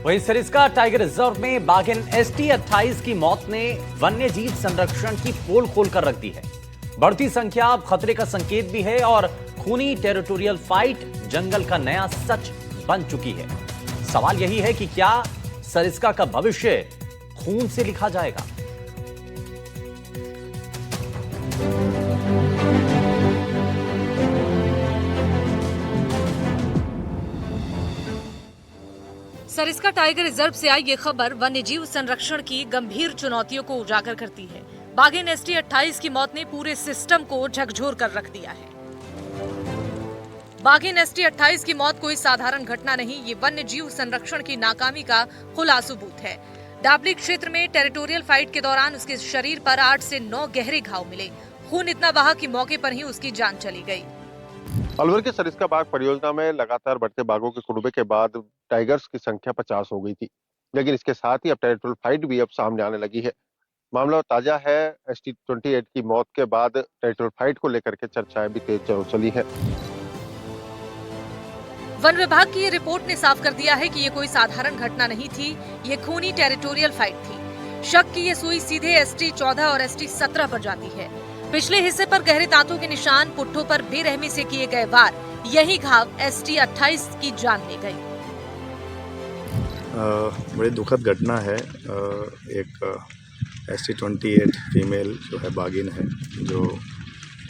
वहीं Sariska tiger reserve में बाघिन ST28 की मौत ने वन्य जीव संरक्षण की पोल खोलकर रख दी है। बढ़ती संख्या अब खतरे का संकेत भी है और खूनी टेरिटोरियल फाइट जंगल का नया सच बन चुकी है। सवाल यही है कि क्या सरिस्का का भविष्य खून से लिखा जाएगा? सरिस्का टाइगर रिजर्व से आई ये खबर वन्यजीव संरक्षण की गंभीर चुनौतियों को उजागर करती है। बाघिन ST28 की मौत ने पूरे सिस्टम को झकझोर कर रख दिया है। बाघिन ST28 की मौत कोई साधारण घटना नहीं, ये वन्यजीव संरक्षण की नाकामी का खुला सबूत है। डाबली क्षेत्र में टेरिटोरियल फाइट के दौरान उसके शरीर पर 8 से 9 गहरे घाव मिले। खून इतना बहा कि मौके पर ही उसकी जान चली गई। अलवर के सरिस्का बाग परियोजना में लगातार बढ़ते बाघों के कुनबे के बाद टाइगर्स की संख्या 50 हो गई थी, लेकिन इसके साथ ही अब टेरिटोरियल फाइट भी अब सामने आने लगी है। मामला ताजा है। ST28 की मौत के बाद टेरिटोरियल फाइट को लेकर के चर्चाएं भी तेज चली है। वन विभाग की ये रिपोर्ट ने साफ कर दिया है कि ये कोई साधारण घटना नहीं थी, ये खूनी टेरिटोरियल फाइट थी। शक की ये सुई सीधे ST14 और ST17 पर जाती है। पिछले हिस्से पर गहरे दांतों के निशान, पुट्ठों पर बेरहमी से किए गए वार, यही घाव ST28 की जान ले गई। बड़ी दुखद घटना है। एक ST28 फीमेल जो है बाघिन है, जो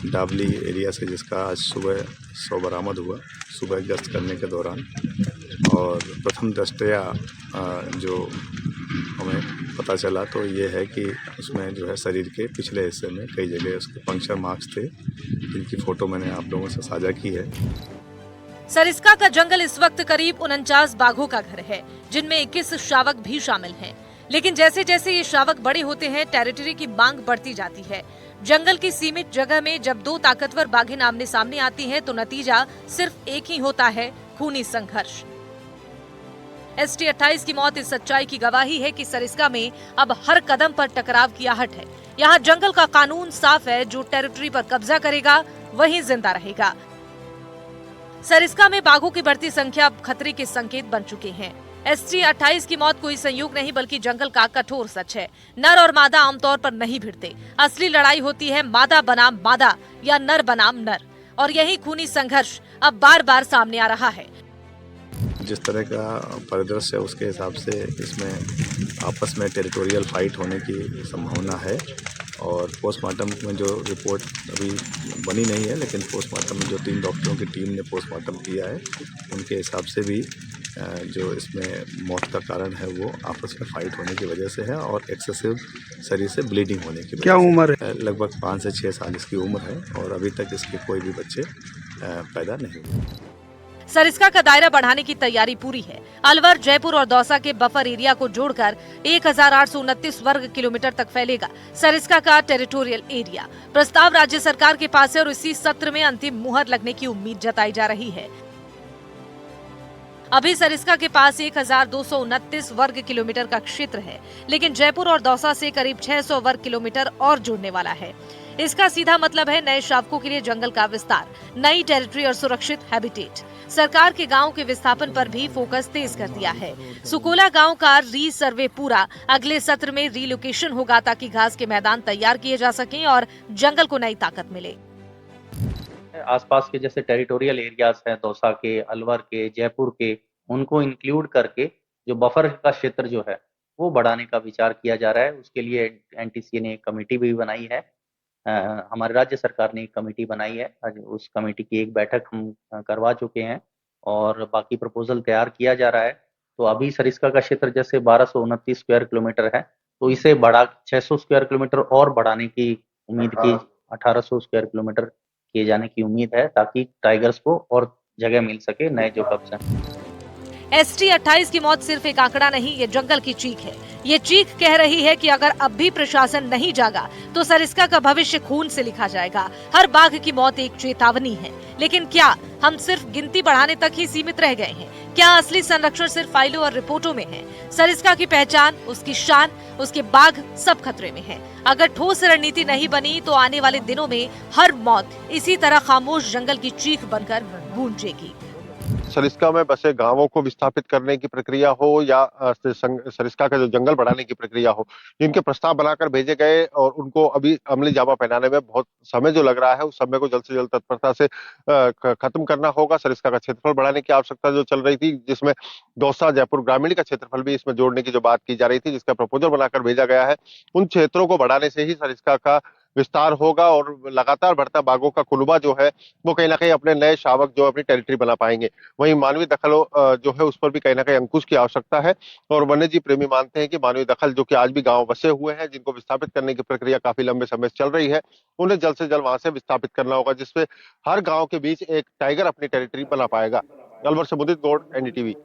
डाबली एरिया से, जिसका आज सुबह 100 बरामद हुआ सुबह गश्त करने के दौरान। और प्रथम दृष्टया जो हमें पता चला तो ये है कि उसमें जो है शरीर के पिछले हिस्से में कई जगह उसके पंक्चर मार्क्स थे, जिनकी फोटो मैंने आप लोगों से साझा की है। सरिस्का का जंगल इस वक्त करीब 49 बाघों का घर है, जिनमें 21 शावक भी शामिल हैं। लेकिन जैसे जैसे ये शावक बड़े होते हैं, टेरिटरी की मांग बढ़ती जाती है। जंगल की सीमित जगह में जब दो ताकतवर बाघिन आमने सामने आती हैं, तो नतीजा सिर्फ एक ही होता है, खूनी संघर्ष। ST28 की मौत इस सच्चाई की गवाही है कि सरिस्का में अब हर कदम पर टकराव की आहट है। यहाँ जंगल का कानून साफ है, जो टेरिटरी पर कब्जा करेगा वही जिंदा रहेगा। सरिस्का में बाघों की बढ़ती संख्या अब खतरे के संकेत बन चुके हैं। ST28 की मौत कोई संयोग नहीं, बल्कि जंगल का कठोर सच है। नर और मादा आमतौर पर नहीं भिड़ते। असली लड़ाई होती है मादा बनाम मादा या नर बनाम नर, और यही खूनी संघर्ष अब बार बार सामने आ रहा है। जिस तरह का परिदृश्य है उसके हिसाब से इसमें आपस में टेरिटोरियल फाइट होने की संभावना है। और पोस्टमार्टम में जो रिपोर्ट अभी बनी नहीं है, लेकिन पोस्टमार्टम में जो 3 डॉक्टरों की टीम ने पोस्टमार्टम किया है, उनके हिसाब से भी जो इसमें मौत का कारण है वो आपस में फाइट होने की वजह से है और एक्सेसिव शरीर से ब्लीडिंग होने की वजह से। क्या उम्र है? लगभग 5 से 6 साल इसकी उम्र है और अभी तक इसके कोई भी बच्चे पैदा नहीं हुए। सरिस्का का दायरा बढ़ाने की तैयारी पूरी है। अलवर, जयपुर और दौसा के बफर एरिया को जोड़कर 1829 वर्ग किलोमीटर तक फैलेगा सरिस्का का टेरिटोरियल एरिया। प्रस्ताव राज्य सरकार के पास है और इसी सत्र में अंतिम मुहर लगने की उम्मीद जताई जा रही है। अभी सरिस्का के पास 1229 वर्ग किलोमीटर का क्षेत्र है, लेकिन जयपुर और दौसा से करीब 600 वर्ग किलोमीटर और जुड़ने वाला है। इसका सीधा मतलब है नए शावकों के लिए जंगल का विस्तार, नई टेरिटरी और सुरक्षित हैबिटेट। सरकार के गांव के विस्थापन पर भी फोकस तेज कर दिया है। सुकोला गांव का री सर्वे पूरा, अगले सत्र में रीलोकेशन होगा ताकि घास के मैदान तैयार किए जा सकें और जंगल को नई ताकत मिले। आसपास के जैसे टेरिटोरियल एरियाज हैं, दौसा के, अलवर के, जयपुर के, उनको इंक्लूड करके जो बफर का क्षेत्र जो है वो बढ़ाने का विचार किया जा रहा है। उसके लिए NTCA ने एक कमेटी भी बनाई है। हमारे राज्य सरकार ने एक कमेटी बनाई है। उस कमेटी की एक बैठक हम करवा चुके हैं और बाकी प्रपोजल तैयार किया जा रहा है। तो अभी सरिस्का का क्षेत्र जैसे 1229 स्क्वायर किलोमीटर है, तो इसे बढ़ा 600 स्क्वायर किलोमीटर और बढ़ाने की उम्मीद की 1800 स्क्वायर किलोमीटर किए जाने की उम्मीद है, ताकि टाइगर्स को और जगह मिल सके नए जो कब्जा। ST28 की मौत सिर्फ एक आंकड़ा नहीं, ये जंगल की चीख है। ये चीख कह रही है कि अगर अब भी प्रशासन नहीं जागा तो सरिस्का का भविष्य खून से लिखा जाएगा। हर बाघ की मौत एक चेतावनी है। लेकिन क्या हम सिर्फ गिनती बढ़ाने तक ही सीमित रह गए हैं? क्या असली संरक्षण सिर्फ फाइलों और रिपोर्टों में है? सरिस्का की पहचान, उसकी शान, उसके बाघ सब खतरे में है। अगर ठोस रणनीति नहीं बनी तो आने वाले दिनों में हर मौत इसी तरह खामोश जंगल की चीख बनकर गूंजेगी। सरिस्का में बसे गांवों को विस्थापित करने की प्रक्रिया हो या सरिस्का का जो जंगल बढ़ाने की प्रक्रिया हो, जिनके प्रस्ताव बनाकर भेजे गए और उनको अभी अमली जामा पहनाने में बहुत समय जो लग रहा है, उस समय को जल्द से जल्द तत्परता से खत्म करना होगा। सरिस्का का क्षेत्रफल बढ़ाने की आवश्यकता जो चल रही थी, जिसमें दौसा जयपुर ग्रामीण का क्षेत्रफल भी इसमें जोड़ने की जो बात की जा रही थी, जिसका प्रपोजल बनाकर भेजा गया है, उन क्षेत्रों को बढ़ाने से ही सरिस्का का विस्तार होगा और लगातार बढ़ता बाघों का कुनबा जो है वो कहीं ना कहीं अपने नए शावक जो अपनी टेरिटरी बना पाएंगे। वहीं मानवीय दखल जो है उस पर भी कहीं ना कहीं अंकुश की आवश्यकता है और वन्यजीव प्रेमी मानते हैं कि मानवीय दखल जो कि आज भी गांव बसे हुए हैं, जिनको विस्थापित करने की प्रक्रिया काफी लंबे समय से चल रही है, उन्हें जल्द से जल्द वहां से विस्थापित करना होगा, जिससे हर गांव के बीच एक टाइगर अपनी टेरिटरी बना पाएगा। अलवर से मुदित गौड़, एनडीटीवी।